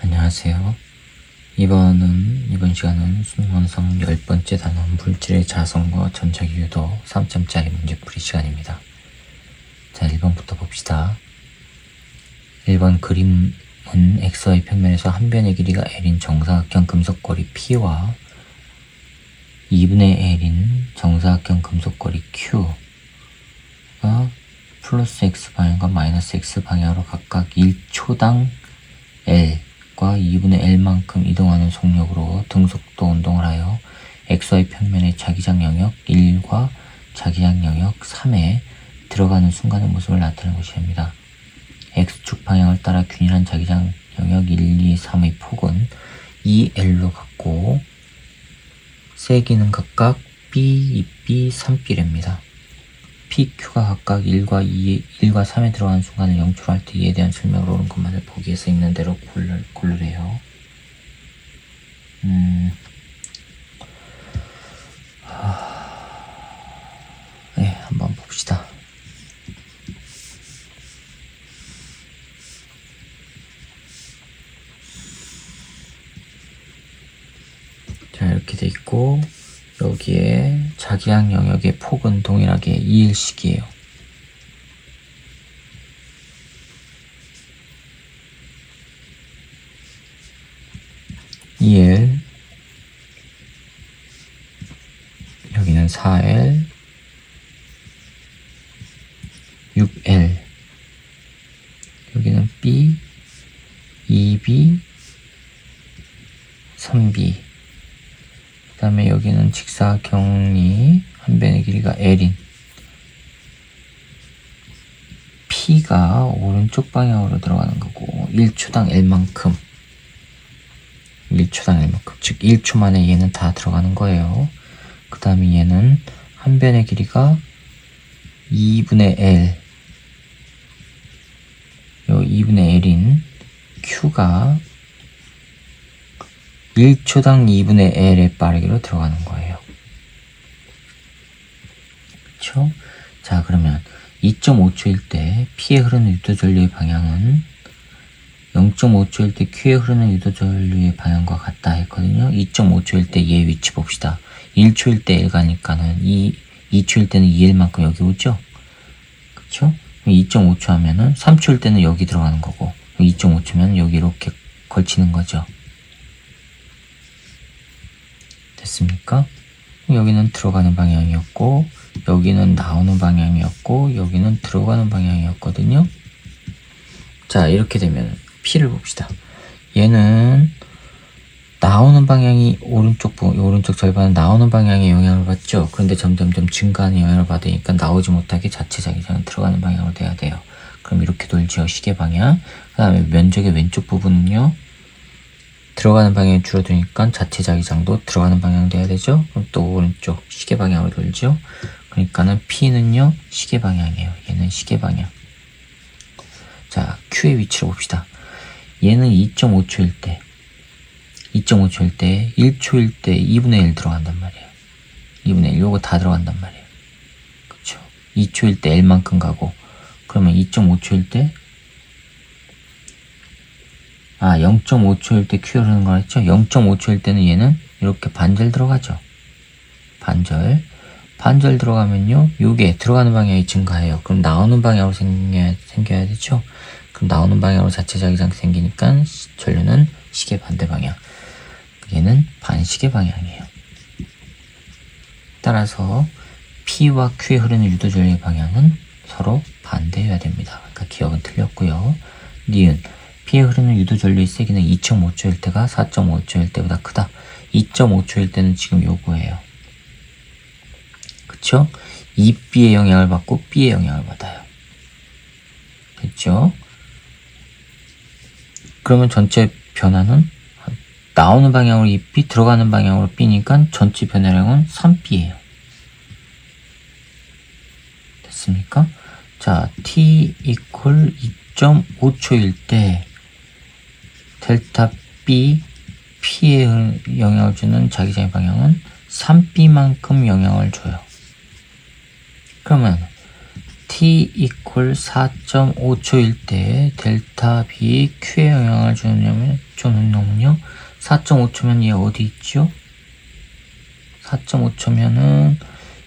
안녕하세요. 이번 시간은 수능원성 10번째 단원 물질의 자성과 전자기 유도 3점짜리 문제풀이 시간입니다. 자, 1번부터 봅시다. 1번 그림은 xy 평면에서 한 변의 길이가 l인 정사각형 금속거리 P와 2분의 l인 정사각형 금속거리 Q가 플러스 x방향과 마이너스 x방향으로 각각 1초당 L과 2분의 L만큼 이동하는 속력으로 등속도 운동을 하여 XY 평면의 자기장 영역 1과 자기장 영역 3에 들어가는 순간의 모습을 나타내는 것입니다. X축 방향을 따라 균일한 자기장 영역 1, 2, 3의 폭은 2L로 갖고 세기는 각각 B, 2B, 3B랍니다. PQ가 각각 1과 3에 들어가는 순간을 0초로 할 때 이에 대한 설명을 옳은 것만을 보기에서 있는 대로 고르래요. 네, 한번 봅시다. 자, 이렇게 돼 있고 여기에 자기장 영역의 폭은 동일하게 2L씩이에요. 여기는 4L 6L 여기는 B 2B 3B 그 다음에 여기는 직사각형이 한 변의 길이가 L인 P가 오른쪽 방향으로 들어가는 거고 1초당 L만큼 즉 1초 만에 얘는 다 들어가는 거예요. 그 다음에 얘는 한 변의 길이가 2분의 L 요 2분의 L인 Q가 1초당 2분의 L의 빠르기로 들어가는 거예요. 그쵸? 자, 그러면 2.5초일 때 P에 흐르는 유도전류의 방향은 0.5초일 때 Q에 흐르는 유도전류의 방향과 같다 했거든요. 2.5초일 때 얘 위치 봅시다. 1초일 때 L 가니까는 2초일 때는 2L만큼 여기 오죠? 그쵸? 2.5초 하면은 3초일 때는 여기 들어가는 거고 2.5초면 여기 이렇게 걸치는 거죠. 됐습니까? 여기는 들어가는 방향이었고 여기는 나오는 방향이었고 여기는 들어가는 방향이었거든요. 자, 이렇게 되면 P를 봅시다. 얘는 나오는 방향이 오른쪽 절반은 나오는 방향에 영향을 받죠. 그런데 점점점 증가하는 영향을 받으니까 나오지 못하게 자체 자기장은 들어가는 방향으로 돼야 돼요. 그럼 이렇게 돌지요. 시계 방향. 그 다음에 면적의 왼쪽 부분은요. 들어가는 방향이 줄어드니까 자체 자기장도 들어가는 방향 돼야 되죠. 그럼 또 오른쪽 시계 방향으로 돌죠. 그러니까는 P는요. 시계 방향이에요. 얘는 시계 방향. 자, Q의 위치를 봅시다. 얘는 2.5초일 때 1초일 때 2분의 1 들어간단 말이에요. 2분의 1 요거 다 들어간단 말이에요. 그쵸? 2초일 때 L만큼 가고 그러면 2.5초일 때 0.5초일 때 Q 흐르는 거 했죠? 0.5초일 때는 얘는 이렇게 반절 들어가죠. 반절 들어가면요. 요게 들어가는 방향이 증가해요. 그럼 나오는 방향으로 생겨야 되죠? 그럼 나오는 방향으로 자체 자기장 생기니까 전류는 시계 반대 방향. 얘는 반시계 방향이에요. 따라서 P와 Q에 흐르는 유도전류의 방향은 서로 반대여야 됩니다. 그러니까 기억은 틀렸고요. 니은 P에 흐르는 유도전류의 세기는 2.5초일 때가 4.5초일 때보다 크다. 2.5초일 때는 지금 요거예요. 그쵸? 2B의 영향을 받고 B의 영향을 받아요. 됐죠? 그러면 전체 변화는 나오는 방향으로 2B, 들어가는 방향으로 B니까 전체 변화량은 3B예요. 됐습니까? 자, T equal 2.5초일 때 델타 B, P에 영향을 주는 자기장의 방향은 3B만큼 영향을 줘요. 그러면 t 이퀄 4.5초일 때 델타 B Q에 영향을 주는 놈은요 4.5초면 얘 어디 있죠? 4.5초면은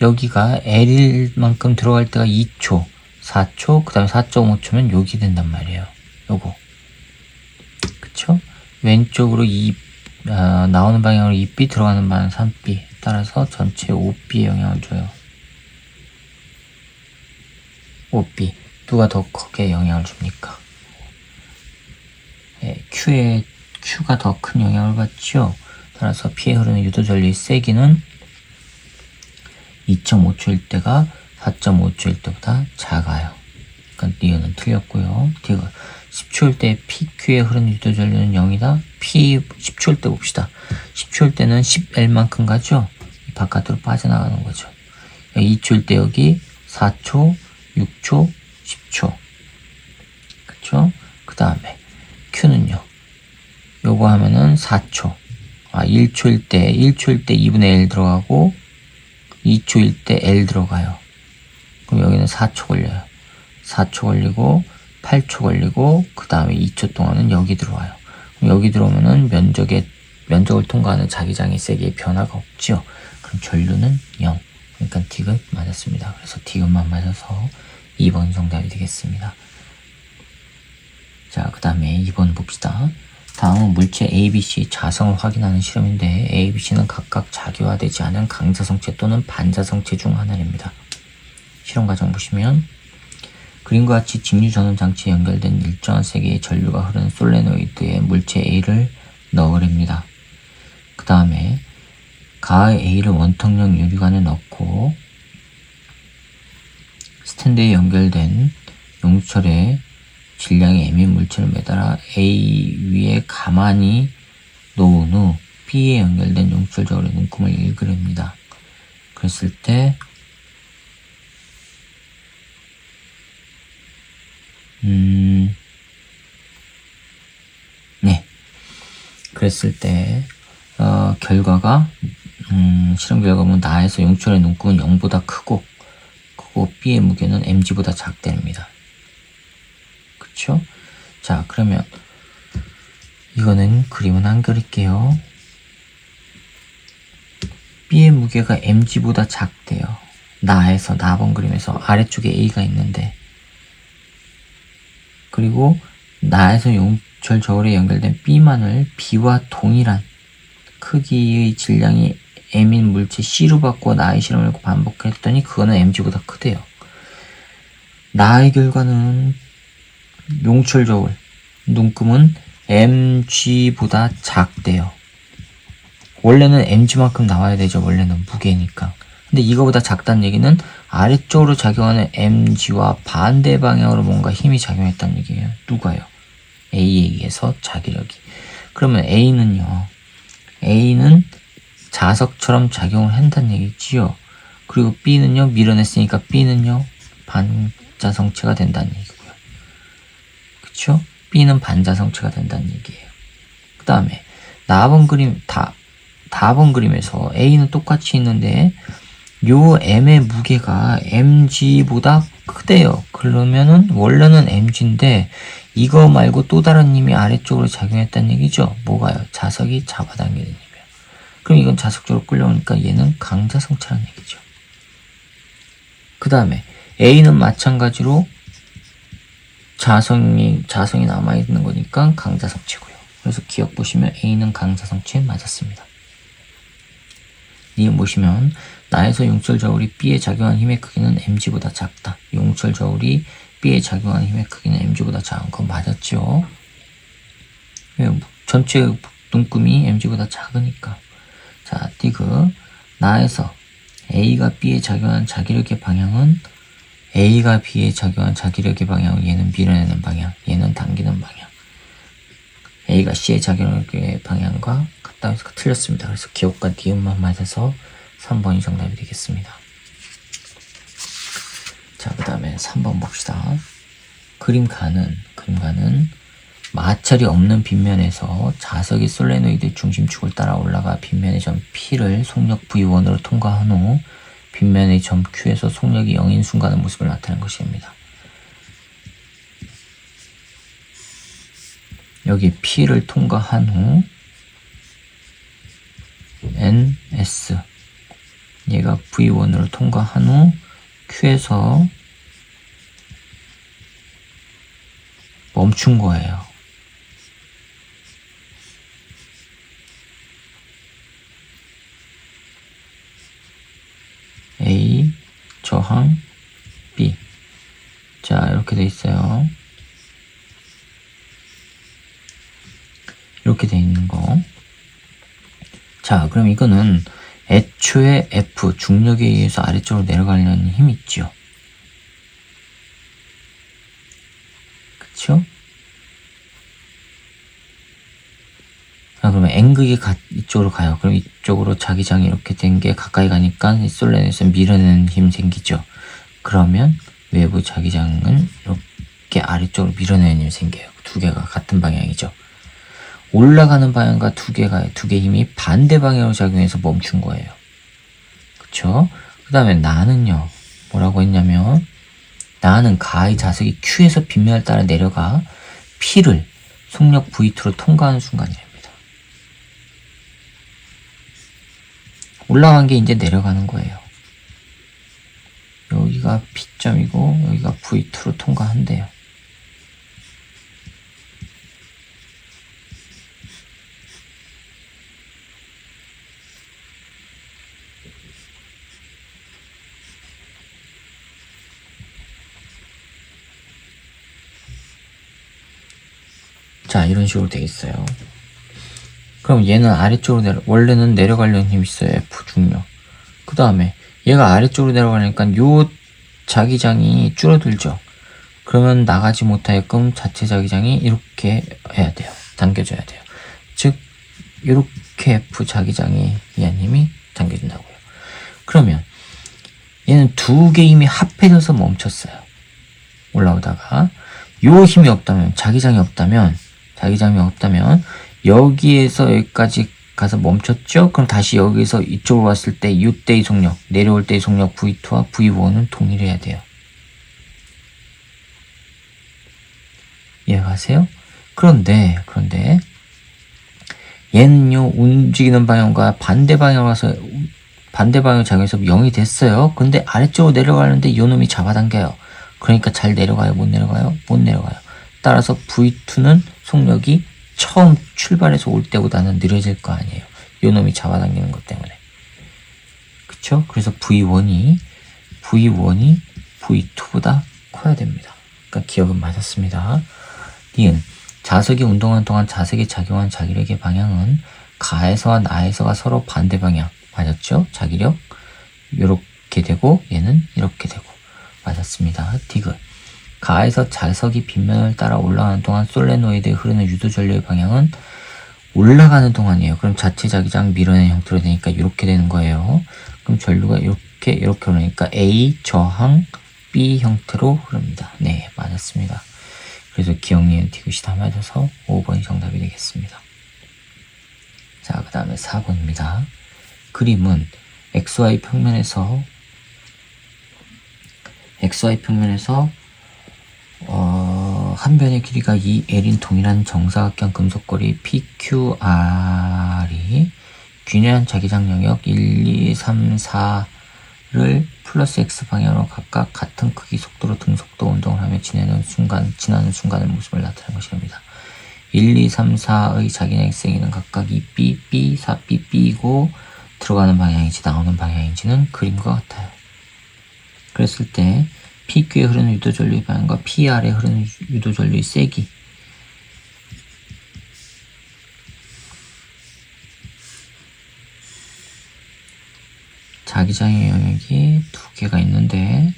여기가 L만큼 들어갈 때가 2초, 4초, 그 다음에 4.5초면 여기 된단 말이에요. 요거. 그쵸? 왼쪽으로 나오는 방향으로 2B, 들어가는 방향 3B. 따라서 전체 5B에 영향을 줘요. 5B. 누가 더 크게 영향을 줍니까? 네, Q가 더 큰 영향을 받죠? 따라서 P에 흐르는 유도 전류의 세기는 2.5초일 때가 4.5초일 때보다 작아요. 그러니까 니은은 틀렸고요. D가 10초일 때 PQ에 흐르는 유도 전류는 0이다. P 10초일 때 봅시다. 10초일 때는 10L만큼 가죠. 바깥으로 빠져나가는 거죠. 2초일 때 여기 4초, 6초, 10초. 그쵸? 그 다음에 Q는요. 요거 하면은 4초. 1초일 때 2분의 L 들어가고 2초일 때 L 들어가요. 그럼 여기는 4초 걸려요. 4초 걸리고 8초 걸리고 그 다음에 2초 동안은 여기 들어와요. 그럼 여기 들어오면은 면적을 통과하는 자기장의 세기에 변화가 없죠. 그럼 전류는 0. 그러니까 D급 맞았습니다. 그래서 D급만 맞아서 2번 정답이 되겠습니다. 자, 그 다음에 2번 봅시다. 다음은 물체 ABC 자성을 확인하는 실험인데 ABC는 각각 자기화되지 않은 강자성체 또는 반자성체 중 하나입니다. 실험 과정 보시면 그림과 같이 직류 전원 장치에 연결된 일정한 세기의 전류가 흐르는 솔레노이드에 물체 A를 넣으랍니다. 그 다음에 가의 A를 원통형 유리관에 넣고 스탠드에 연결된 용철에 질량이 M인 물체를 매달아 A 위에 가만히 놓은 후 B에 연결된 용철저울의 눈금을 읽으랍니다. 그랬을 때 네. 그랬을 때 결과가 실험 결과 보면 나에서 용철의 눈금은 0보다 크고 B의 무게는 mg보다 작답니다. 그쵸? 자, 그러면 이거는 그림은 안 그릴게요. B의 무게가 mg보다 작대요. 나번 그림에서 아래쪽에 A가 있는데 그리고 나에서 용철 저울에 연결된 B만을 B와 동일한 크기의 질량이 M인 물체 C로 바꾸어 나의 실험을 반복했더니 그거는 mg보다 크대요. 나의 결과는 용철 저울 눈금은 mg보다 작대요. 원래는 mg만큼 나와야 되죠. 원래는 무게니까. 근데 이거보다 작다는 얘기는 아래쪽으로 작용하는 mg와 반대 방향으로 뭔가 힘이 작용했다는 얘기예요. 누가요? A에 의해서 자기력이. 그러면 A는 자석처럼 작용을 한다는 얘기지요. 그리고 B는요, 밀어냈으니까 B는요, 반자성체가 된다는 얘기고요. 그쵸? B는 반자성체가 된다는 얘기예요. 그 다음에, 다번 그림에서 A는 똑같이 있는데, 요 M의 무게가 mg보다 크대요. 그러면은, 원래는 mg인데, 이거 말고 또 다른 힘이 아래쪽으로 작용했다는 얘기죠. 뭐가요? 자석이 잡아당기는 힘이에요. 그럼 이건 자석적으로 끌려오니까 얘는 강자성체라는 얘기죠. 그 다음에 A는 마찬가지로 자성이 남아있는 거니까 강자성체고요. 그래서 기억 보시면 A는 강자성체 맞았습니다. 니은 보시면 나에서 용철 저울이 B에 작용한 힘의 크기는 mg보다 작다. 용철 저울이 B에 작용한 힘의 크기는 mg보다 작은 건 맞았죠. 전체 눈금이 mg보다 작으니까. 자, 디귿. 나에서 A가 B에 작용한 자기력의 방향은 A가 B에 작용한 자기력의 방향은 얘는 밀어내는 방향, 얘는 당기는 방향. A가 C에 작용의 방향과 같다 해서 틀렸습니다. 그래서 기억과 니은만 맞아서 3번이 정답이 되겠습니다. 자, 그 다음에 3번 봅시다. 그림가는 마찰이 없는 빗면에서 자석이 솔레노이드 중심축을 따라 올라가 빗면의 점 P를 속력 V1으로 통과한 후 빗면의 점 Q에서 속력이 0인 순간의 모습을 나타내는 것입니다. 여기 P를 통과한 후 NS 얘가 V1으로 통과한 후 Q에서 멈춘 거예요. A 저항 B. 자, 이렇게 돼 있어요. 이렇게 돼 있는 거. 자, 그럼 이거는 애초에 F 중력에 의해서 아래쪽으로 내려가려는 힘이 있죠. 그쵸? 자, 그러면 N극이 이쪽으로 가요. 그럼 이쪽으로 자기장이 이렇게 된 게 가까이 가니까 솔레너에서 밀어내는 힘 생기죠. 그러면 외부 자기장은 이렇게 아래쪽으로 밀어내는 힘이 생겨요. 두 개가 같은 방향이죠. 올라가는 방향과 두 개 힘이 반대 방향으로 작용해서 멈춘 거예요. 그쵸? 그 다음에 나는요, 뭐라고 했냐면, 나는 가의 자석이 Q에서 빗면을 따라 내려가 P를 속력 V2로 통과하는 순간이랍니다. 올라간 게 이제 내려가는 거예요. 여기가 P점이고, 여기가 V2로 통과한대요. 자, 이런 식으로 돼 있어요. 그럼 얘는 아래쪽으로 원래는 내려가려는 힘이 있어요. F 중력. 그 다음에 얘가 아래쪽으로 내려가니까 요 자기장이 줄어들죠. 그러면 나가지 못하게끔 자체 자기장이 이렇게 해야 돼요. 당겨줘야 돼요. 즉 이렇게 F 자기장에 의한 힘이 당겨진다고요. 그러면 얘는 두 개의 힘이 합해져서 멈췄어요. 올라오다가 요 힘이 없다면 자기장이 없다면 여기에서 여기까지 가서 멈췄죠? 그럼 다시 여기서 이쪽으로 왔을 때 이때의 속력, 내려올 때의 속력 V2와 V1은 동일해야 돼요. 이해가세요? 그런데 얘는요, 움직이는 방향과 반대 방향으로 가서 반대 방향 작용해서 0이 됐어요. 근데 아래쪽으로 내려가는데 요 놈이 잡아당겨요. 그러니까 잘 내려가요? 못 내려가요? 못 내려가요. 따라서 V2는 속력이 처음 출발해서 올 때보다는 느려질 거 아니에요. 요 놈이 잡아당기는 것 때문에. 그쵸? 그래서 V1이 V2보다 커야 됩니다. 그러니까 기억은 맞았습니다. 니은 자석이 운동하는 동안 자석이 작용한 자기력의 방향은 가에서와 나에서가 서로 반대 방향. 맞았죠? 자기력 요렇게 되고 얘는 이렇게 되고. 맞았습니다. 디귿 가에서 자석이 빗면을 따라 올라가는 동안 솔레노이드에 흐르는 유도 전류의 방향은 올라가는 동안이에요. 그럼 자체 자기장 밀어내는 형태로 되니까 이렇게 되는 거예요. 그럼 전류가 이렇게 흐르니까 A 저항 B 형태로 흐릅니다. 네, 맞았습니다. 그래서 기억, 니은, 디귿이 다 맞아서 5번이 정답이 되겠습니다. 자, 그 다음에 4번입니다. 그림은 XY 평면에서 한 변의 길이가 2L인 동일한 정사각형 금속거리 PQR이 균일한 자기장 영역 1, 2, 3, 4를 플러스 X 방향으로 각각 같은 크기 속도로 등속도 운동을 하며 지나는 순간의 모습을 나타내는 것입니다. 1, 2, 3, 4의 자기장 X는 각각 2B, B, 4B, B이고 들어가는 방향인지 나오는 방향인지는 그림과 같아요. 그랬을 때 PQ에 흐르는 유도전류의 방향과 PR에 흐르는 유도전류의 세기 자기장의 영역이 두 개가 있는데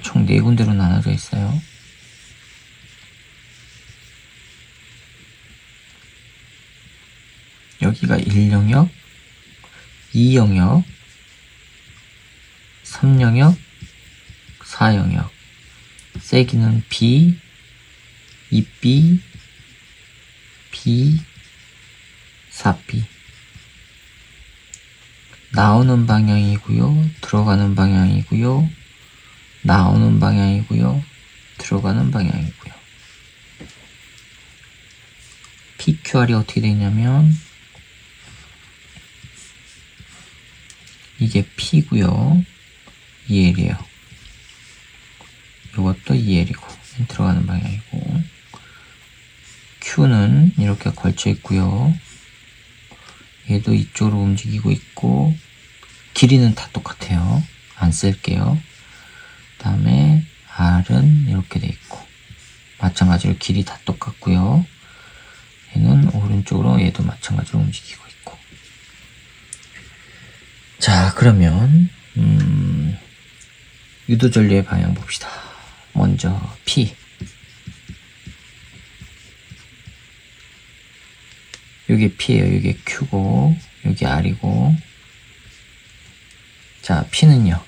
총 4군데로 나눠져 있어요. 여기가 1영역, 2영역, 3영역, 4영역. 세기는 B, 2B, B, 4B. 나오는 방향이고요. 들어가는 방향이고요. 나오는 방향이고요. 들어가는 방향이고요. PQR이 어떻게 되냐면 이게 P고요. EL이에요. 이것도 EL이고 들어가는 방향이고 Q는 이렇게 걸쳐 있고요. 얘도 이쪽으로 움직이고 있고 길이는 다 똑같아요. 안 쓸게요. 그 다음에 R은 이렇게 돼 있고 마찬가지로 길이 다 똑같고요. 얘는 오른쪽으로 얘도 마찬가지로 움직이고 있고. 자, 그러면 유도전류의 방향 봅시다. 먼저 P. 여기 P예요. 여기 Q고 여기 R이고. 자, P는요.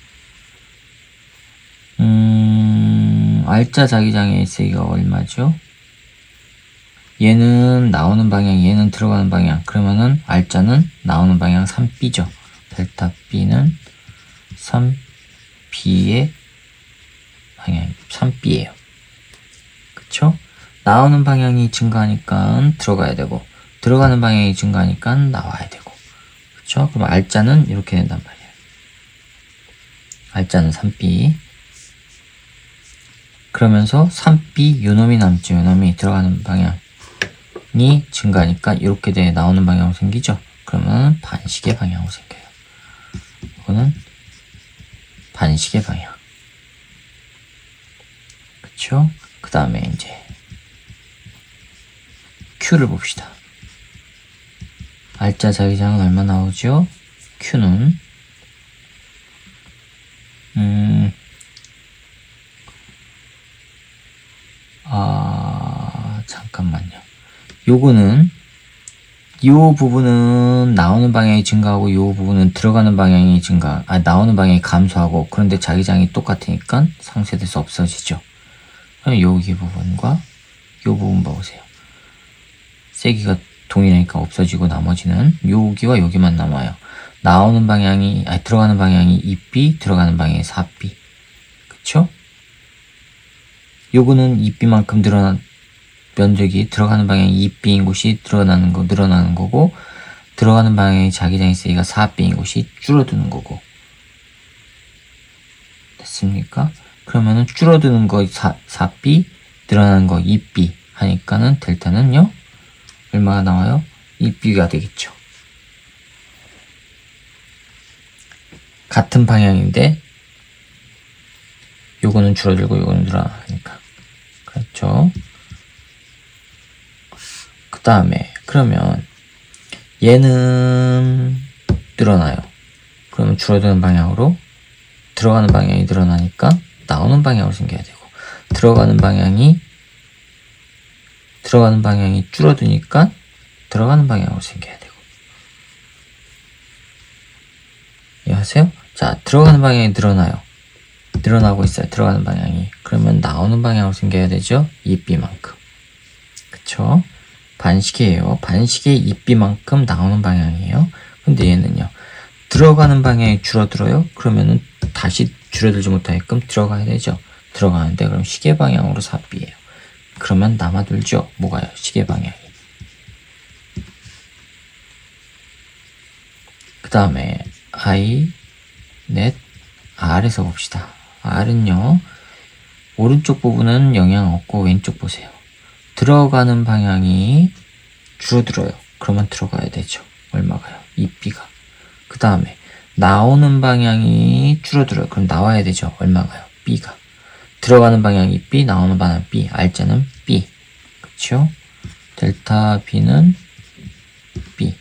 R자 자기장의 S가 얼마죠? 얘는 나오는 방향, 얘는 들어가는 방향. 그러면은 R자는 나오는 방향 3B죠. 델타 B는 3B의 방향, 3B예요. 그쵸? 나오는 방향이 증가하니까 들어가야 되고, 들어가는 방향이 증가하니까 나와야 되고. 그쵸? 그럼 R자는 이렇게 된단 말이에요. R자는 3B. 그러면서 3B 요놈이 남죠. 요놈이 들어가는 방향이 증가하니까 이렇게 돼 나오는 방향으로 생기죠. 그러면 반시계 방향으로 생겨요. 이거는 반시계 방향. 그쵸? 그 다음에 이제 Q를 봅시다. R자 자기장은 얼마 나오죠? Q는 잠깐만요. 요거는 요 부분은 나오는 방향이 증가하고 요 부분은 들어가는 방향이 나오는 방향이 감소하고, 그런데 자기장이 똑같으니까 상쇄돼서 없어지죠. 그럼 여기 부분과 요 부분 봐보세요. 세기가 동일하니까 없어지고 나머지는 여기와 여기만 남아요. 들어가는 방향이 2B, 들어가는 방향이 4B. 그쵸? 요거는 2B만큼 면적이 들어가는 방향이 2B인 곳이 늘어나는 거고, 들어가는 방향의 자기장의 세기가 4B인 곳이 줄어드는 거고. 됐습니까? 그러면은 줄어드는 거 4B, 늘어나는 거 2B 하니까는 델타는요, 얼마가 나와요? 2B가 되겠죠. 같은 방향인데, 요거는 줄어들고 요거는 늘어나니까. 그렇죠? 그 다음에 그러면 얘는 늘어나요. 그러면 줄어드는 방향으로, 들어가는 방향이 늘어나니까 나오는 방향으로 생겨야 되고, 들어가는 방향이 줄어드니까 들어가는 방향으로 생겨야 되고. 이해하세요? 자, 들어가는 방향이 늘어나고 있어요. 들어가는 방향이. 그러면 나오는 방향으로 생겨야 되죠. 2B만큼. 그쵸? 반시계예요. 반시계 2B만큼 나오는 방향이에요. 근데 얘는요, 들어가는 방향이 줄어들어요. 그러면은 다시 줄어들지 못하게끔 들어가야 되죠. 들어가는데 그럼 시계 방향으로 4B예요. 그러면 남아돌죠. 뭐가요? 시계 방향이. 그 다음에 I, 넷, R에서 봅시다. R은요, 오른쪽 부분은 영향 없고 왼쪽 보세요. 들어가는 방향이 줄어들어요. 그러면 들어가야 되죠. 얼마가요? 2B가. 그 다음에 나오는 방향이 줄어들어요. 그럼 나와야 되죠. 얼마가요? B가. 들어가는 방향이 B, 나오는 방향 B. R자는 B. 그쵸? 델타 B는 B.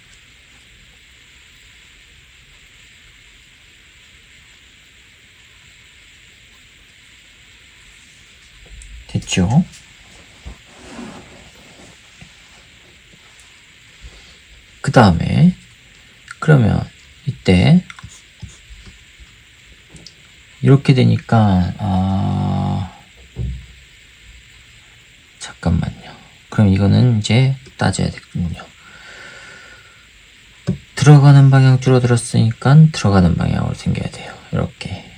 됐죠? 그 다음에 그러면 이때 이렇게 되니까 잠깐만요. 그럼 이거는 이제 따져야 되겠군요. 들어가는 방향 줄어들었으니까 들어가는 방향으로 생겨야 돼요. 이렇게.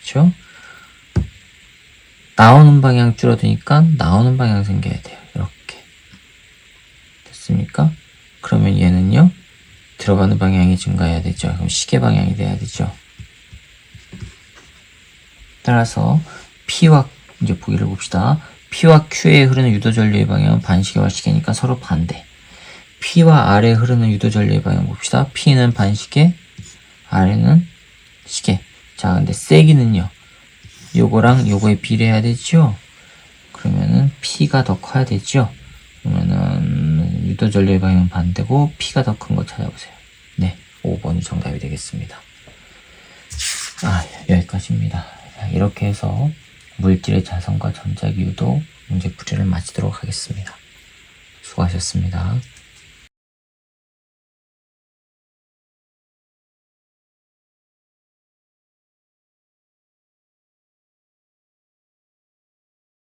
그렇죠? 나오는 방향 줄어드니까 나오는 방향 생겨야 돼요. 이렇게. 됐습니까? 그러면 얘는요. 들어가는 방향이 증가해야 되죠. 그럼 시계 방향이 돼야 되죠. 따라서 P와 이제 보기를 봅시다. P와 Q에 흐르는 유도전류의 방향은 반시계와 시계니까 서로 반대. P와 R에 흐르는 유도전류의 방향 봅시다. P는 반시계, R는 시계. 자, 근데 세기는요. 요거랑 요거에 비례해야 되죠. 그러면은 P가 더 커야 되죠. 그러면은 유도전류의 방향은 반대고 P가 더 큰 거 찾아보세요. 네, 5번이 정답이 되겠습니다. 여기까지입니다. 이렇게 해서 물질의 자성과 전자기 유도 문제 풀이를 마치도록 하겠습니다. 수고하셨습니다.